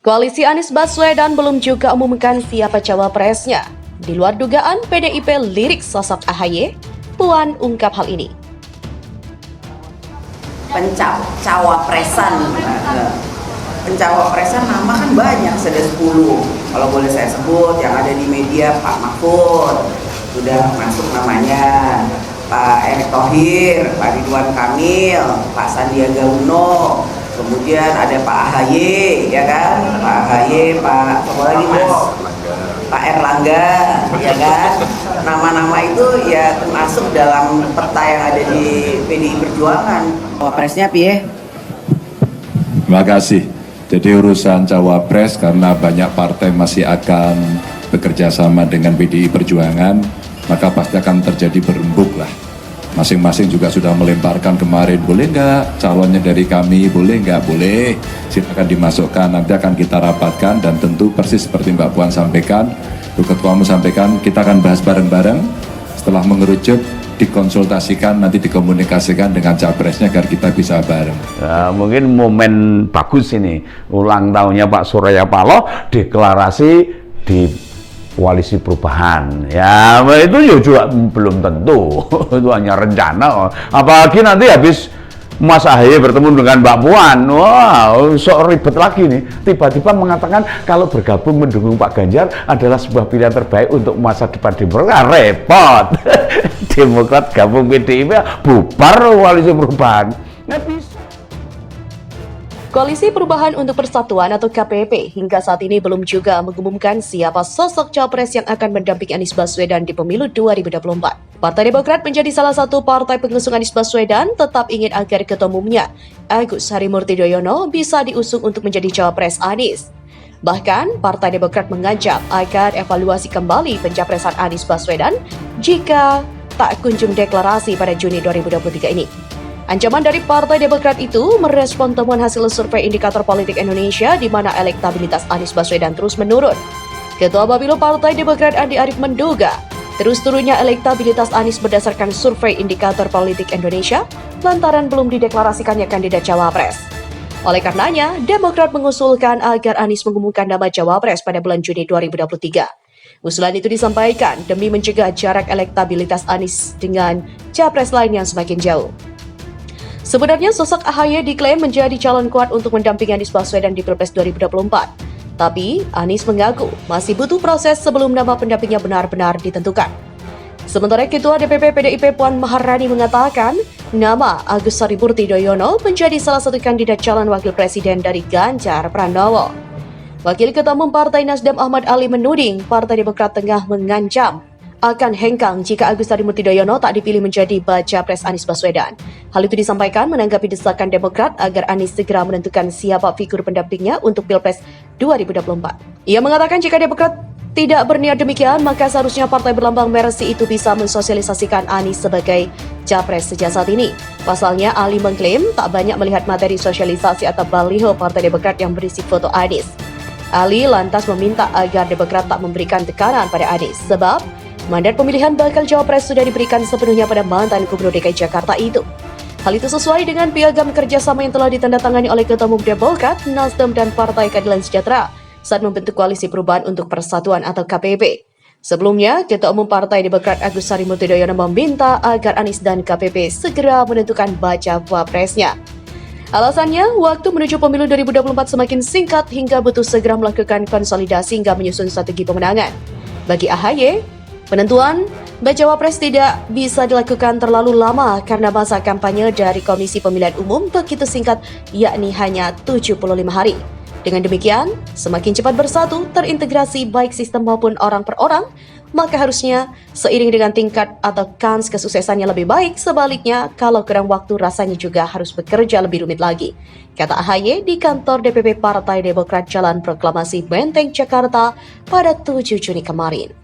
Koalisi Anies Baswedan belum juga umumkan siapa cawapresnya. Di luar dugaan, PDIP lirik sosok AHY. Puan ungkap hal ini. Pencawapresan nama kan banyak, sudah 10. Kalau boleh saya sebut yang ada di media, Pak Mahfud sudah masuk namanya, Pak Erick Thohir, Pak Ridwan Kamil, Pak Sandiaga Uno, kemudian ada Pak AHY, ya kan, Pak AHY, Pak apa lagi Mas, Pak Erlangga, ya kan. Nama-nama itu ya termasuk dalam peta yang ada di PDI Perjuangan. Wapresnya piye? Terima kasih. Jadi urusan cawapres karena banyak partai masih akan bekerja sama dengan PDI Perjuangan, maka pasti akan terjadi berembuk lah. Masing-masing juga sudah melemparkan kemarin, boleh nggak calonnya dari kami, boleh nggak, boleh, silakan dimasukkan, nanti akan kita rapatkan dan tentu persis seperti Mbak Puan sampaikan, Bu Ketuamu sampaikan, kita akan bahas bareng-bareng, setelah mengerucut, dikonsultasikan, nanti dikomunikasikan dengan capresnya agar kita bisa bareng. Mungkin momen bagus ini, ulang tahunnya Pak Surya Paloh, deklarasi di Koalisi Perubahan. Ya itu juga belum tentu, itu hanya rencana. Apalagi nanti habis Mas AHY bertemu dengan Mbak Puan, wah sok ribet lagi nih. Tiba-tiba mengatakan kalau bergabung mendukung Pak Ganjar adalah sebuah pilihan terbaik untuk masa depan Demokrat. Repot. Demokrat gabung PDIP, bubar Koalisi Perubahan. Nggak bisa. Koalisi Perubahan untuk Persatuan atau KPP hingga saat ini belum juga mengumumkan siapa sosok capres yang akan mendampingi Anies Baswedan di pemilu 2024. Partai Demokrat menjadi salah satu partai pengusung Anies Baswedan, tetap ingin agar ketua umumnya Agus Harimurti Yudhoyono bisa diusung untuk menjadi cawapres Anies. Bahkan, Partai Demokrat mengancam agar evaluasi kembali pencapresan Anies Baswedan jika tak kunjung deklarasi pada Juni 2023 ini. Ancaman dari Partai Demokrat itu merespon temuan hasil survei Indikator Politik Indonesia di mana elektabilitas Anies Baswedan terus menurun. Ketua Bapilu Partai Demokrat Andi Arief menduga terus turunnya elektabilitas Anies berdasarkan survei Indikator Politik Indonesia lantaran belum dideklarasikannya kandidat cawapres. Oleh karenanya, Demokrat mengusulkan agar Anies mengumumkan nama cawapres pada bulan Juni 2023. Usulan itu disampaikan demi mencegah jarak elektabilitas Anies dengan capres lain yang semakin jauh. Sebenarnya sosok AHY diklaim menjadi calon kuat untuk mendampingi Anies Baswedan di Pilpres 2024. Tapi Anies mengaku masih butuh proses sebelum nama pendampingnya benar-benar ditentukan. Sementara Ketua DPP PDIP Puan Maharani mengatakan nama Agus Harimurti Yudhoyono menjadi salah satu kandidat calon wakil presiden dari Ganjar Pranowo. Wakil Ketua Umum Partai Nasdem Ahmad Ali menuding Partai Demokrat tengah mengancam akan hengkang jika Agus Harimurti Yudhoyono tak dipilih menjadi baca pres Anies Baswedan. Hal itu disampaikan menanggapi desakan Demokrat agar Anies segera menentukan siapa figur pendampingnya untuk Pilpres 2024. Ia mengatakan jika Demokrat tidak berniat demikian, maka seharusnya partai berlambang Mersi itu bisa mensosialisasikan Anies sebagai capres sejak saat ini. Pasalnya, Ali mengklaim tak banyak melihat materi sosialisasi atau baliho Partai Demokrat yang berisi foto Anies. Ali lantas meminta agar Demokrat tak memberikan tekanan pada Anies, sebab mandat pemilihan bakal cawapres sudah diberikan sepenuhnya pada mantan Gubernur DKI Jakarta itu. Hal itu sesuai dengan piagam kerjasama yang telah ditandatangani oleh Ketua Umum Demokrat, Nasdem, dan Partai Keadilan Sejahtera saat membentuk Koalisi Perubahan untuk Persatuan atau KPP. Sebelumnya, Ketua Umum Partai Demokrat Agus Harimurti Yudhoyono meminta agar Anies dan KPP segera menentukan baca wapresnya. Alasannya, waktu menuju pemilu 2024 semakin singkat hingga butuh segera melakukan konsolidasi hingga menyusun strategi pemenangan. Bagi AHY, penentuan bacawa pres tidak bisa dilakukan terlalu lama karena masa kampanye dari Komisi Pemilihan Umum begitu singkat, yakni hanya 75 hari. Dengan demikian, semakin cepat bersatu, terintegrasi baik sistem maupun orang per orang, maka harusnya seiring dengan tingkat atau kans kesuksesannya lebih baik. Sebaliknya, kalau kurang waktu rasanya juga harus bekerja lebih rumit lagi. Kata AHY di kantor DPP Partai Demokrat Jalan Proklamasi Menteng, Jakarta pada 7 Juni kemarin.